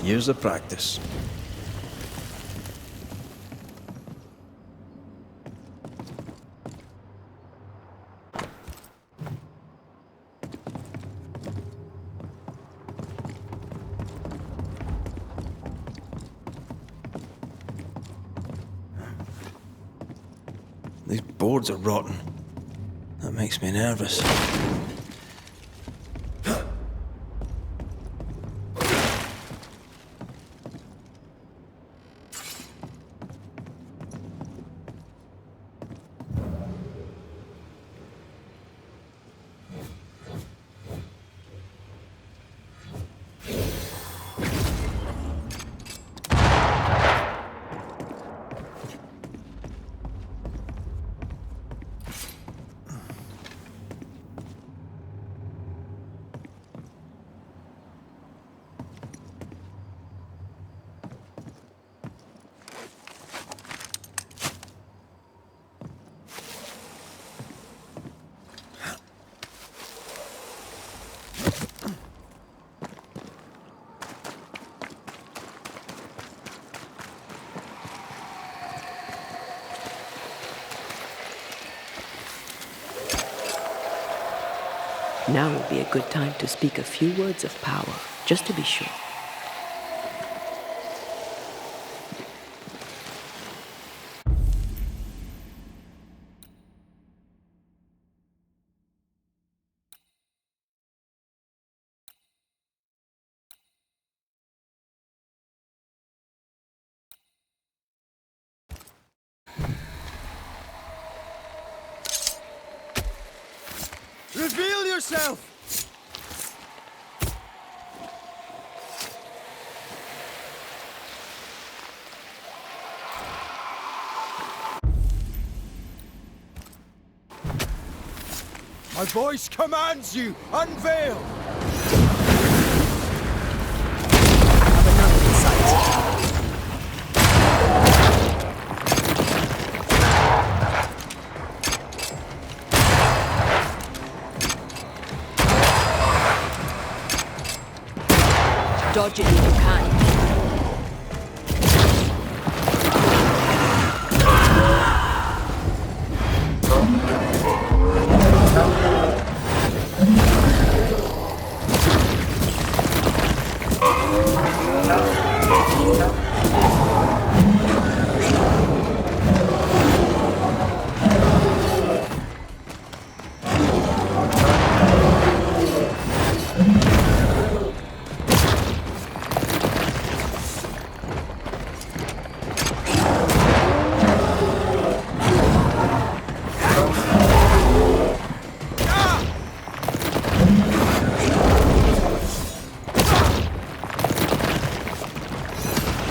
years of practice. These boards are rotten. That makes me nervous. Now would be a good time to speak a few words of power, just to be sure. Reveal yourself! My voice commands you! Unveil! Have another in sight. Dodge it if you can.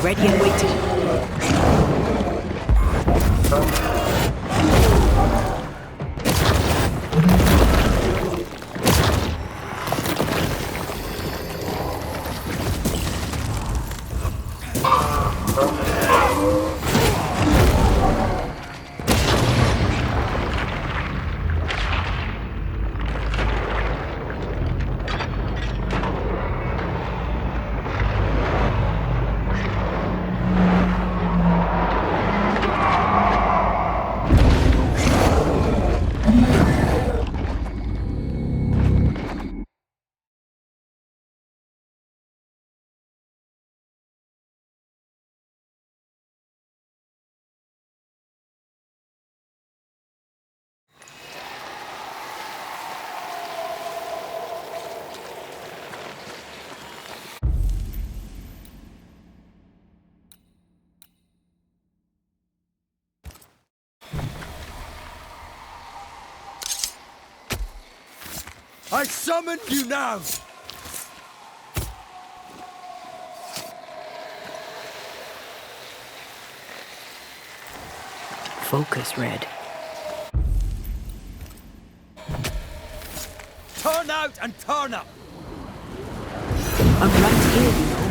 Ready and waiting. I summon you now! Focus, Red. Turn out and turn up! I'm right here, you know.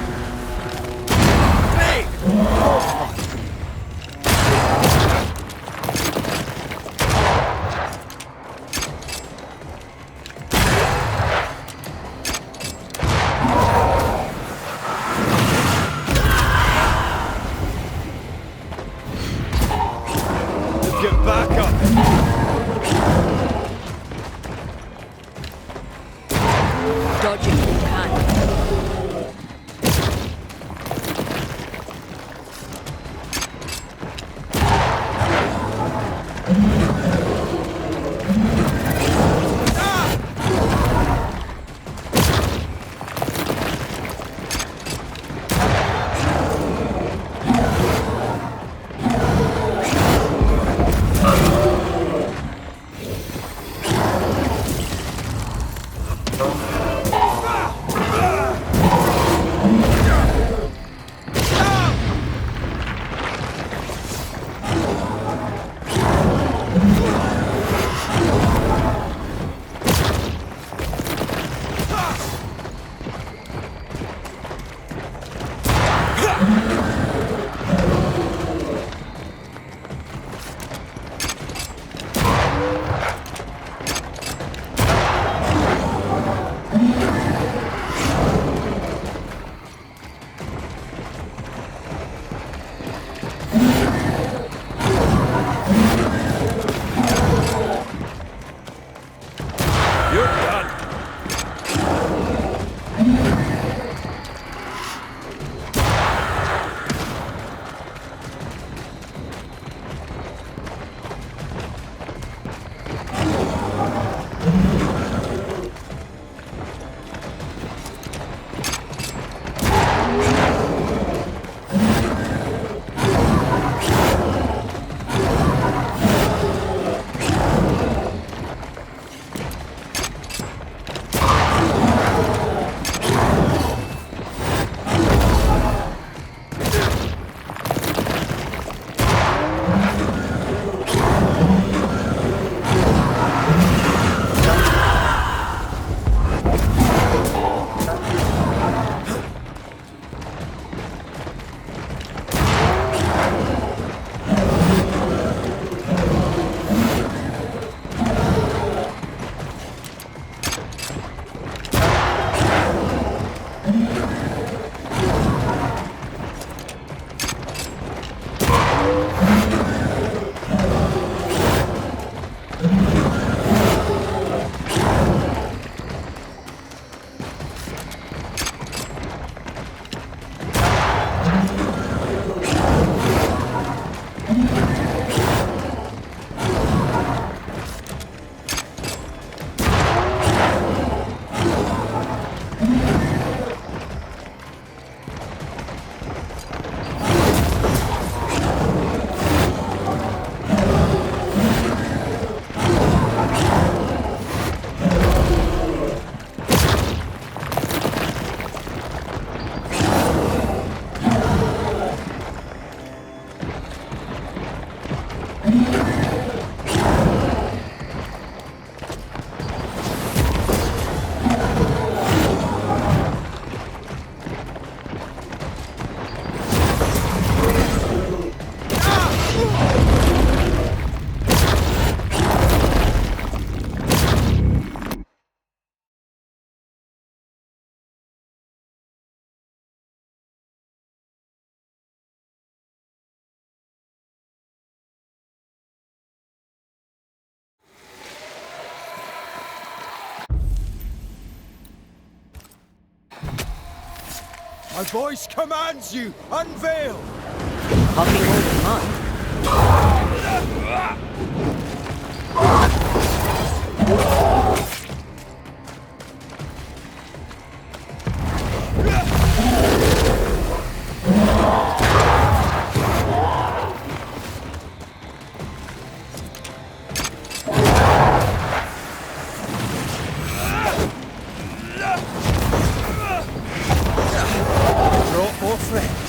My voice commands you! Unveil! Hopping over mud. Brought more friends.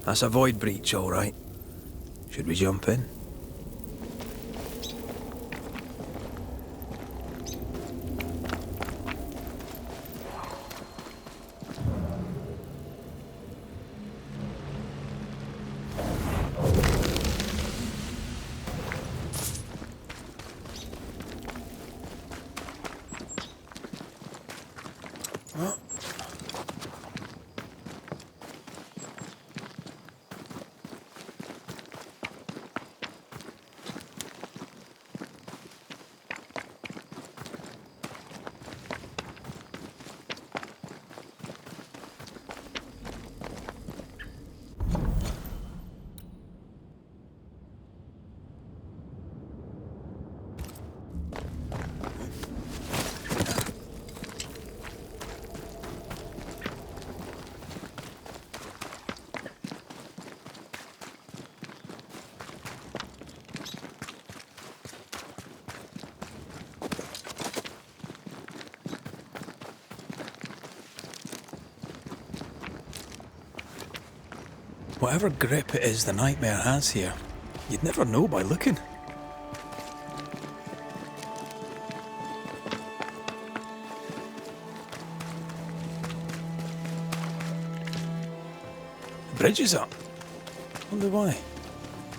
That's a void breach, all right. Should we jump in? Whatever grip it is the nightmare has here, you'd never know by looking. The bridge is up. Wonder why.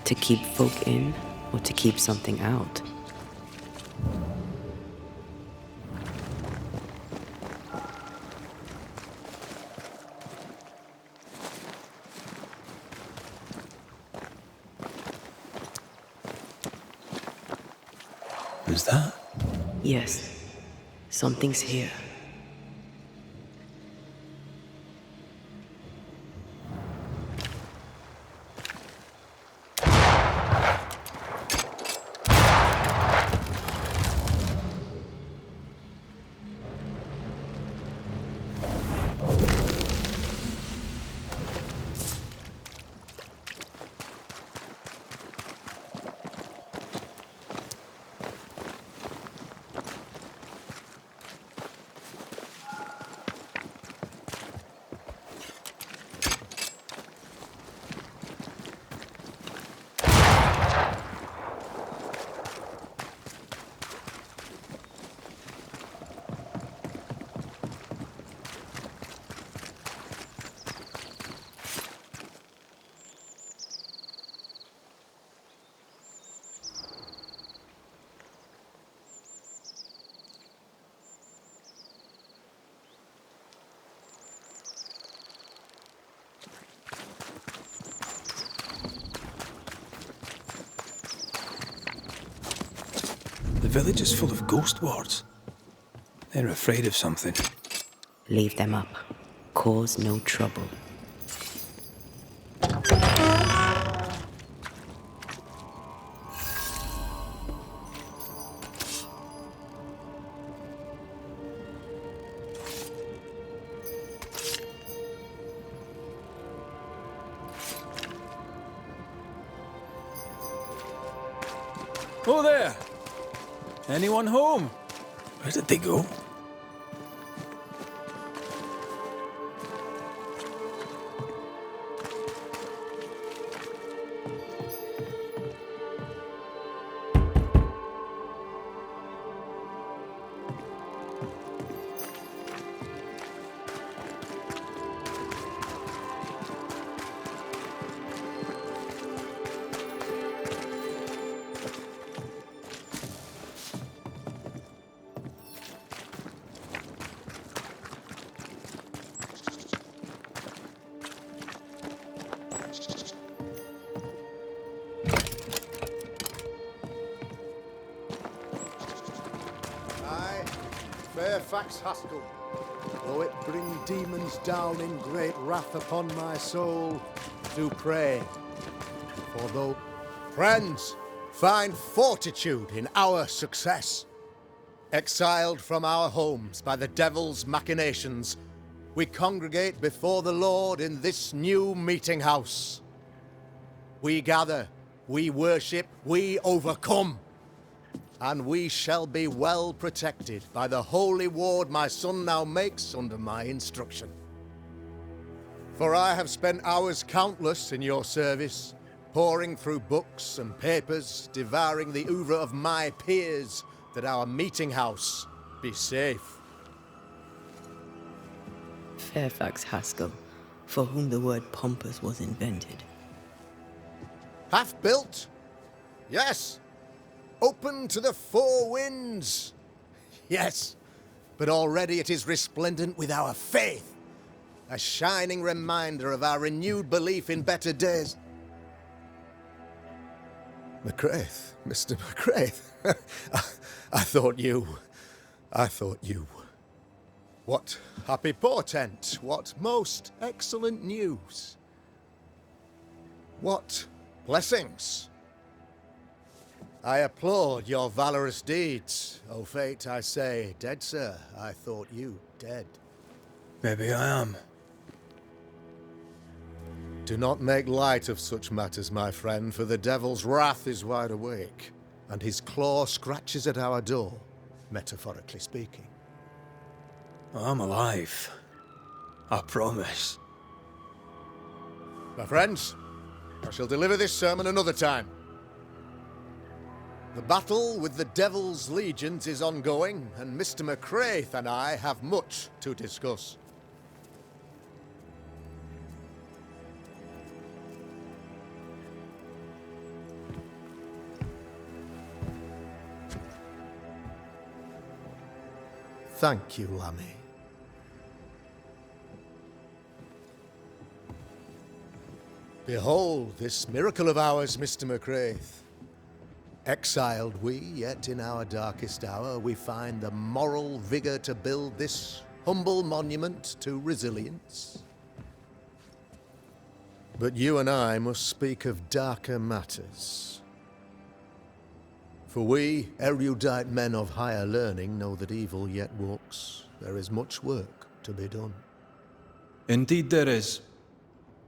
To keep folk in, or to keep something out? Who's that? Yes, something's here. village is full of ghost wards. They're afraid of something. Leave them up. Cause no trouble. Oh there! Anyone home? Where did they go? Fairfax Haskell, though it bring demons down in great wrath upon my soul, do pray. For though friends find fortitude in our success, exiled from our homes by the devil's machinations, we congregate before the Lord in this new meeting house. We gather, we worship, we overcome. And we shall be well protected by the holy ward my son now makes under my instruction. For I have spent hours countless in your service, poring through books and papers, devouring the oeuvre of my peers, that our meeting house be safe. Fairfax Haskell, for whom the word pompous was invented. Half built? Yes. Open to the four winds? Yes, but already it is resplendent with our faith, a shining reminder of our renewed belief in better days. McCraith, Mr. McCraith, I thought you. What happy portent, what most excellent news. What blessings. I applaud your valorous deeds. O fate, I say, dead sir, I thought you dead. Maybe I am. Do not make light of such matters, my friend, for the devil's wrath is wide awake, and his claw scratches at our door, metaphorically speaking. I'm alive. I promise. My friends, I shall deliver this sermon another time. The battle with the Devil's legions is ongoing, and Mr. McCraith and I have much to discuss. Thank you, Lammy. Behold this miracle of ours, Mr. McCraith. Exiled we, yet in our darkest hour we find the moral vigor to build this humble monument to resilience. But you and I must speak of darker matters. For we, erudite men of higher learning, know that evil yet walks. There is much work to be done. Indeed there is.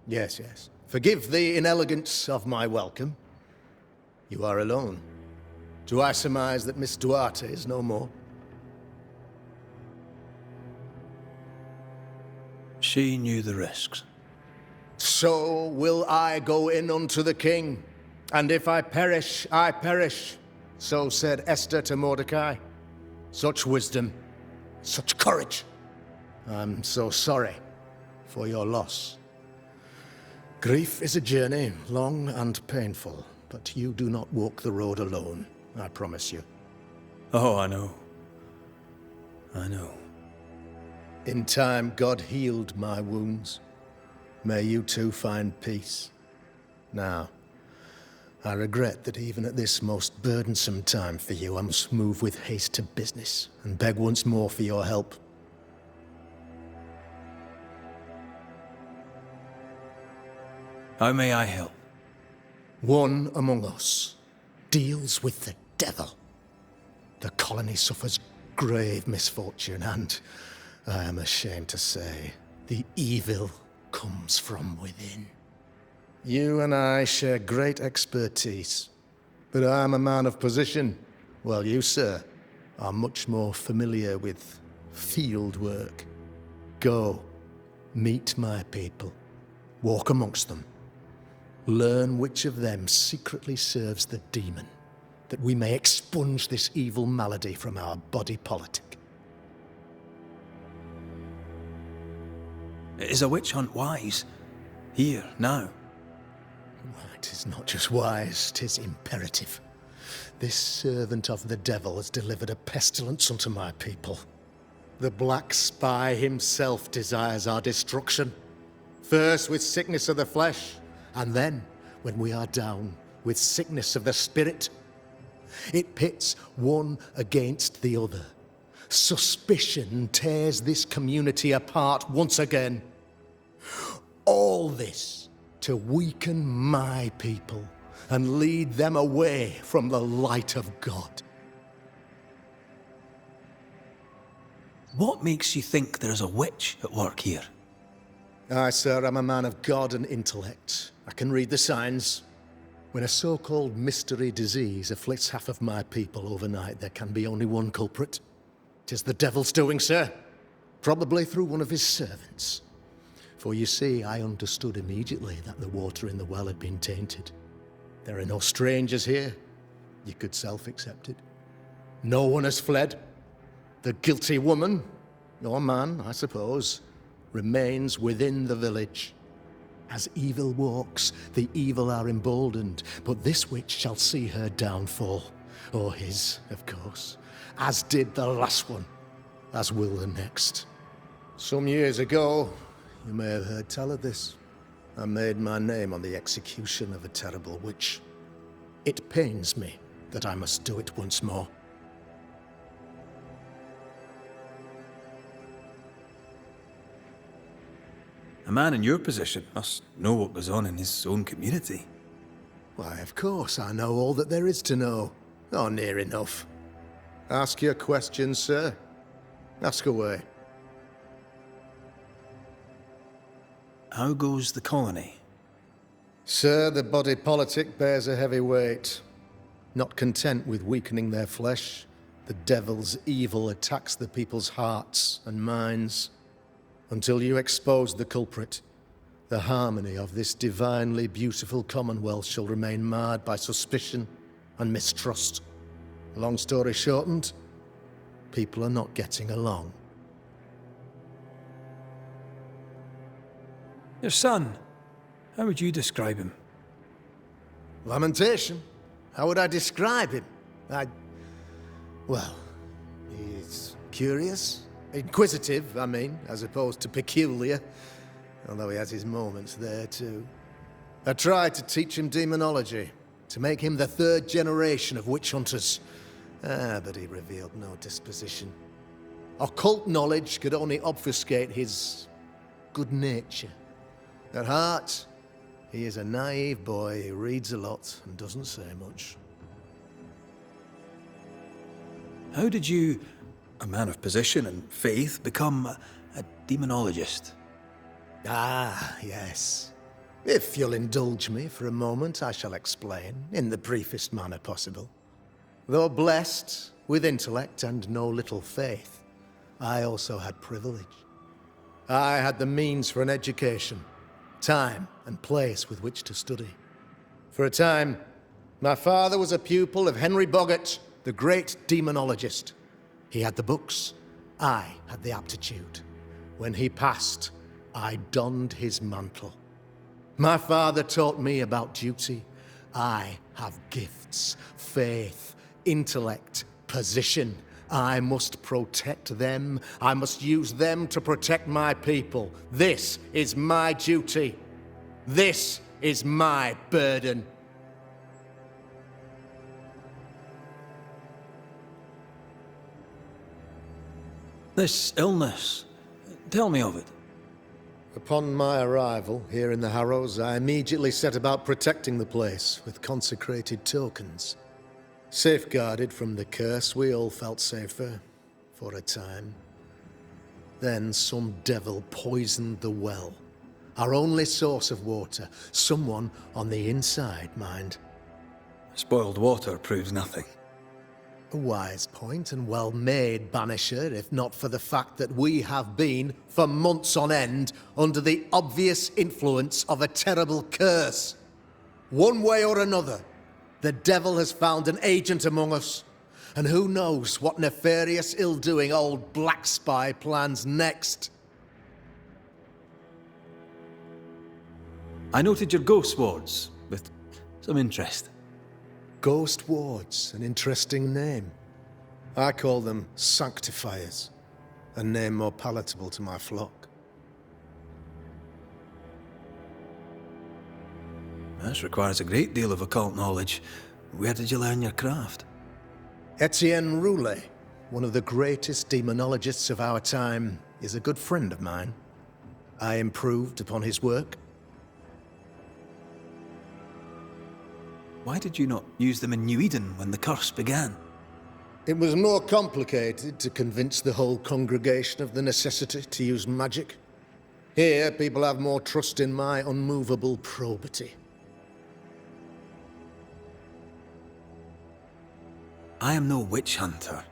Yes, yes. Forgive the inelegance of my welcome. You are alone. Do I surmise that Miss Duarte is no more? She knew the risks. So will I go in unto the king. And if I perish, I perish. So said Esther to Mordecai. Such wisdom, such courage. I'm so sorry for your loss. Grief is a journey, long and painful, but you do not walk the road alone, I promise you. Oh, I know. I know. In time, God healed my wounds. May you too find peace. Now, I regret that even at this most burdensome time for you, I must move with haste to business and beg once more for your help. How may I help? One among us deals with the devil. The colony suffers grave misfortune and, I am ashamed to say, the evil comes from within. You and I share great expertise, but I am a man of position, while you, sir, are much more familiar with field work. Go, meet my people, walk amongst them, learn which of them secretly serves the demon, that we may expunge this evil malady from our body politic. Is a witch hunt wise? Here, now? It is not just wise, 'tis imperative. This servant of the devil has delivered a pestilence unto my people. The Black Spy himself desires our destruction. First with sickness of the flesh, and then, when we are down, with sickness of the spirit. It pits one against the other. Suspicion tears this community apart once again. All this to weaken my people and lead them away from the light of God. What makes you think there's a witch at work here? Aye, sir, I'm a man of God and intellect. I can read the signs. When a so-called mystery disease afflicts half of my people overnight, there can be only one culprit. 'Tis the devil's doing, sir. Probably through one of his servants. For you see, I understood immediately that the water in the well had been tainted. There are no strangers here. You could self-accept it. No one has fled. The guilty woman, or man, I suppose, remains within the village. As evil walks, the evil are emboldened, but this witch shall see her downfall, or his, of course, as did the last one, as will the next. Some years ago, you may have heard tell of this, I made my name on the execution of a terrible witch. It pains me that I must do it once more. A man in your position must know what goes on in his own community. Why, of course, I know all that there is to know. Or near enough. Ask your questions, sir. Ask away. How goes the colony? Sir, the body politic bears a heavy weight. Not content with weakening their flesh, the devil's evil attacks the people's hearts and minds. Until you expose the culprit, the harmony of this divinely beautiful commonwealth shall remain marred by suspicion and mistrust. Long story shortened, people are not getting along. Your son, how would you describe him? Lamentation? How would I describe him? Well, he's curious. Inquisitive, I mean, as opposed to peculiar. Although he has his moments there, too. I tried to teach him demonology, to make him the third generation of witch hunters. But he revealed no disposition. Occult knowledge could only obfuscate his good nature. At heart, he is a naive boy who reads a lot and doesn't say much. How did you, a man of position and faith, become a demonologist? Ah, yes. If you'll indulge me for a moment, I shall explain, in the briefest manner possible. Though blessed with intellect and no little faith, I also had privilege. I had the means for an education, time and place with which to study. For a time, my father was a pupil of Henry Boggart, the great demonologist. He had the books, I had the aptitude. When he passed, I donned his mantle. My father taught me about duty. I have gifts, faith, intellect, position. I must protect them. I must use them to protect my people. This is my duty. This is my burden. This illness, tell me of it. Upon my arrival here in the Harrows, I immediately set about protecting the place with consecrated tokens. Safeguarded from the curse, we all felt safer, for a time. Then some devil poisoned the well, our only source of water. Someone on the inside, mind. Spoiled water proves nothing. A wise point and well made, Banisher, if not for the fact that we have been, for months on end, under the obvious influence of a terrible curse. One way or another, the devil has found an agent among us, and who knows what nefarious ill-doing old Black Spy plans next. I noted your ghost wards with some interest. Ghost wards, an interesting name. I call them sanctifiers, a name more palatable to my flock. This requires a great deal of occult knowledge. Where did you learn your craft? Etienne Roulet, one of the greatest demonologists of our time, is a good friend of mine. I improved upon his work. Why did you not use them in New Eden when the curse began? It was more complicated to convince the whole congregation of the necessity to use magic. Here, people have more trust in my unmovable probity. I am no witch hunter.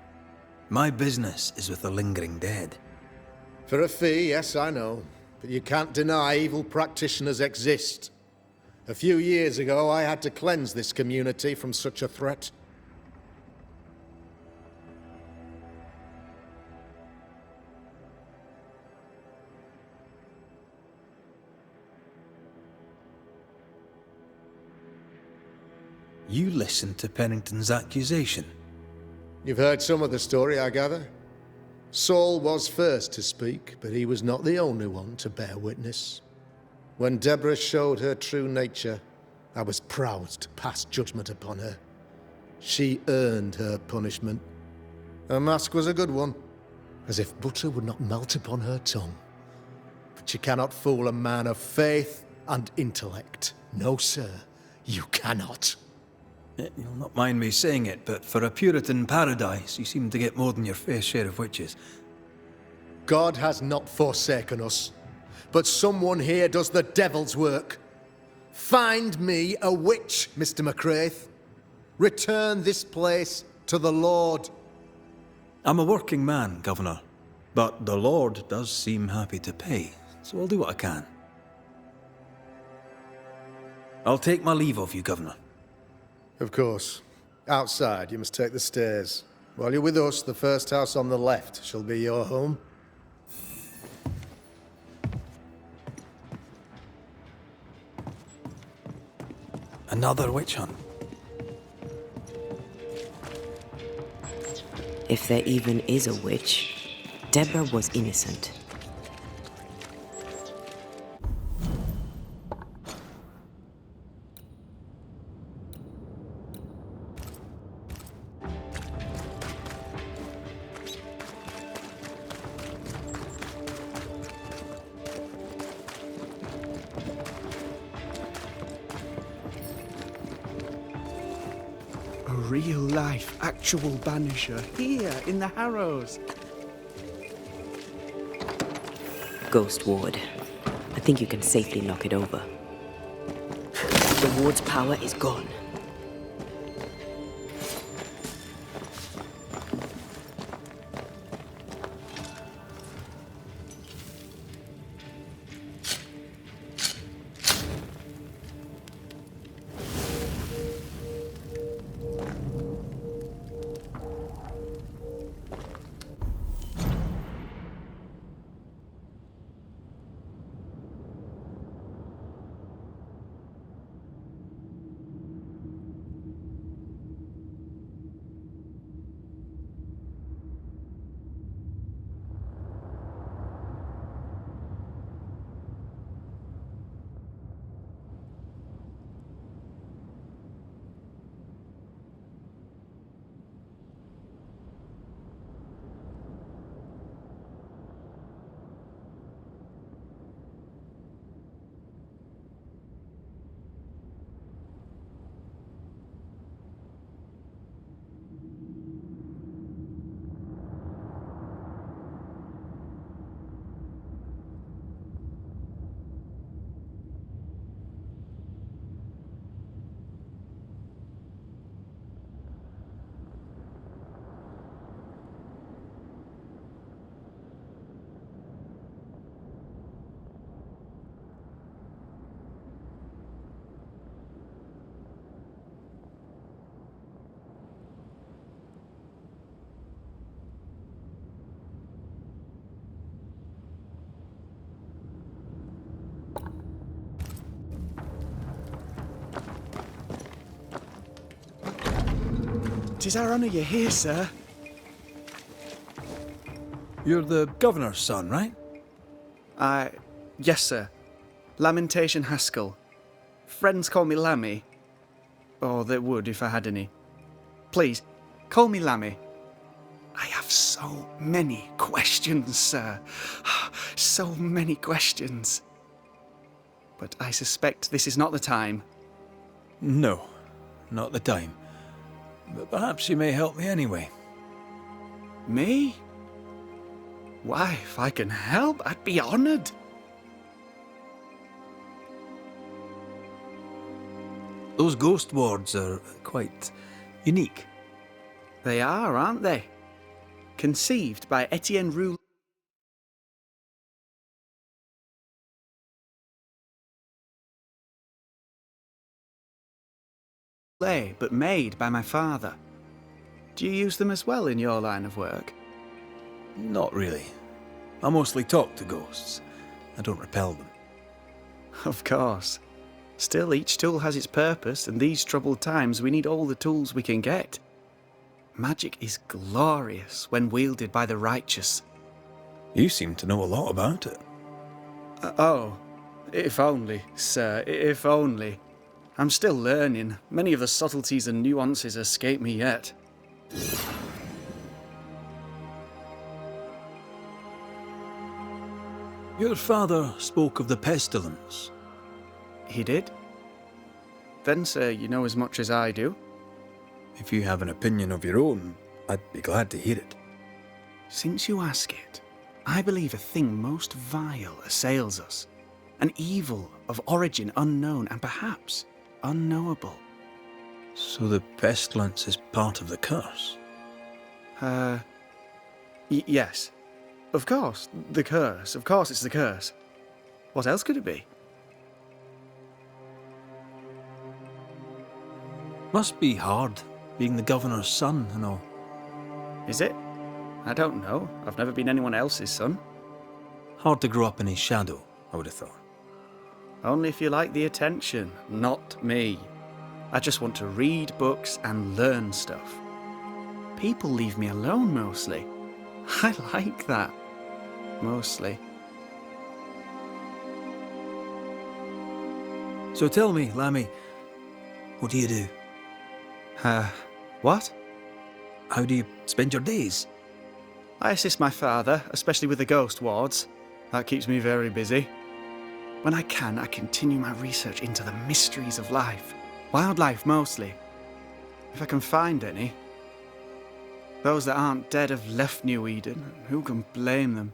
My business is with the lingering dead. For a fee, yes, I know. But you can't deny evil practitioners exist. A few years ago, I had to cleanse this community from such a threat. You listened to Pennington's accusation. You've heard some of the story, I gather. Saul was first to speak, but he was not the only one to bear witness. When Deborah showed her true nature, I was proud to pass judgment upon her. She earned her punishment. Her mask was a good one, as if butter would not melt upon her tongue. But you cannot fool a man of faith and intellect. No, sir, you cannot. You'll not mind me saying it, but for a Puritan paradise, you seem to get more than your fair share of witches. God has not forsaken us, but someone here does the devil's work. Find me a witch, Mr. McCraith. Return this place to the Lord. I'm a working man, Governor, but the Lord does seem happy to pay, so I'll do what I can. I'll take my leave of you, Governor. Of course. Outside, you must take the stairs. While you're with us, the first house on the left shall be your home. Another witch hunt. If there even is a witch, Deborah was innocent. A real-life, actual Banisher here in the Harrows. Ghost Ward. I think you can safely knock it over. The ward's power is gone. 'Tis our honour you're here, sir. You're the governor's son, right? Yes, sir. Lamentation Haskell. Friends call me Lammy. Or they would if I had any. Please, call me Lammy. I have so many questions, sir. So many questions. But I suspect this is not the time. No, not the time. But perhaps you may help me anyway. Me? Why, if I can help, I'd be honoured. Those ghost wards are quite unique. They are, aren't they? Conceived by Etienne Roux. But made by my father. Do you use them as well in your line of work? Not really. I mostly talk to ghosts. I don't repel them. Of course. Still, each tool has its purpose, and these troubled times we need all the tools we can get. Magic is glorious when wielded by the righteous. You seem to know a lot about it. Oh, if only, sir, if only. I'm still learning. Many of the subtleties and nuances escape me yet. Your father spoke of the pestilence. He did? Then, sir, you know as much as I do. If you have an opinion of your own, I'd be glad to hear it. Since you ask it, I believe a thing most vile assails us. An evil of origin unknown and perhaps unknowable. So the pestilence is part of the curse? Yes. Of course, the curse. Of course it's the curse. What else could it be? Must be hard, being the governor's son and all. Is it? I don't know. I've never been anyone else's son. Hard to grow up in his shadow, I would have thought. Only if you like the attention, not me. I just want to read books and learn stuff. People leave me alone mostly. I like that. Mostly. So tell me, Lammy, what do you do? What? How do you spend your days? I assist my father, especially with the ghost wards. That keeps me very busy. When I can, I continue my research into the mysteries of life. Wildlife, mostly. If I can find any. Those that aren't dead have left New Eden. Who can blame them?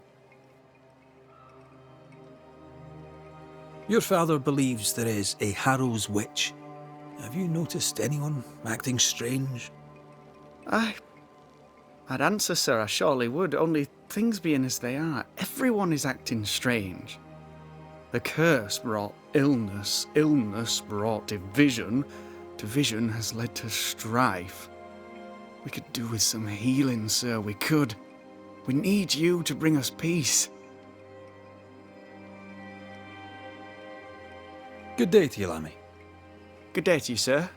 Your father believes there is a Harrow's witch. Have you noticed anyone acting strange? I'd answer, sir, I surely would, only things being as they are, everyone is acting strange. The curse brought illness, illness brought division, division has led to strife. We could do with some healing, sir, we could. We need you to bring us peace. Good day to you, Lammy. Good day to you, sir.